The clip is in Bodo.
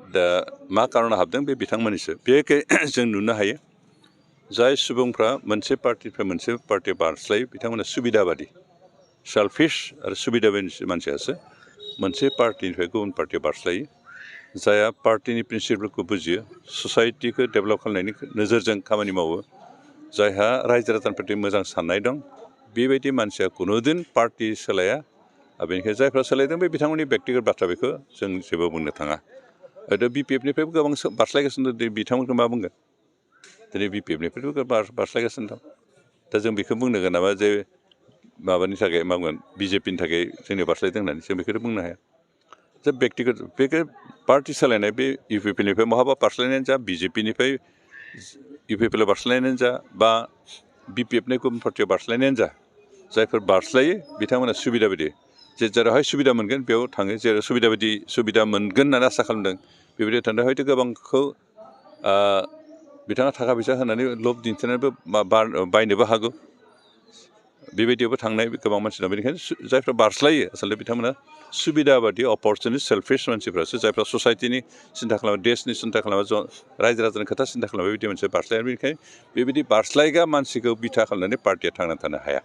दा मा कारनाव हाबदों बे बिथांमोननिसो बेखौ जों नुनो हायो जाय सुबुंफ्रा मोनसे पार्टिनिफ्राय मोनसे पार्टि बारस्लायो बिथांमोना सुबिदाबादि सेल्फिश आरो सुबिदाबादि मानसियासो मोनसे पार्टिनिफ्राय गुबुन पार्टियाव बारस्लायो जायहा पार्टिनि प्रिन्सिपलखौ बुजियो ससाइटिखौ डेभेलप खालामनायनि नोजोरजों खामानि मावो जायहा रायजो राजानि प्रति मोजां साननाय दं बेबायदि मानसिया खुनुदिन पार्टि सोलाया आरो बेनिखायनो जायफ्रा सोलायदों बे बिथांमोननि बेक्तिगत बाथ्रा बेखौ जों जेबो बुंनो थाङा दा BPF-निफ्रायबो गोबां बारस्लायगासिनो दं बिथांमोनखौ मा बुंगोन दिनै BPF-निफ्रायबो बारस्लायगासिनो दं दा जों बेखौ बुंनो नामा जे माबानि थाखाय मा बुंगोन BJP-नि थाखाय जोंनि बारस्लायदों होननानै जों बेखौ बुंनो हाया जे बेक्तिगत बेखौ पार्टि सालायनाय बे UPP-निफ्राय बहाबा बारस्लायनायानो जा BJP-निफ्राय UPP-आव बारस्लायनायानो जा बा BPF-नि गुबुन पार्टियाव बारस्लायनायानो जा जायफोर बारस्लायो बिथांमोना सुबिदा बायदि जे जेरावहाय सुबिदा मोनगोन बेयाव थाङो जेराव सुबिदा मोनगोन होननानै आसा खालामदों बेबायदि थांदों हयथ' गोबांखौ बिथाङा थाखा फैसा होनानै लब दिन्थिनानैबो बायनोबो हागौ बेबायदियावबो थांनाय गोबां मानसि दं बेनिखायनो जायफ्रा बारस्लायो आसलथे बिथांमोना सुबिदा बादि अपरचुनिटि सेल्फिश मानसिफ्रासो जायफ्रा ससाइटिनि सिन्था खालामो देशनि सिन्था खालामो रायजो राजानि खोथा सिन्था खालामो बेबायदि मोनसे बारस्लाया बेनिखायनो बेबायदि बारस्लायग्रा मानसिखौ बिथा खालामनानै पार्टिया थांनानै थानो हाया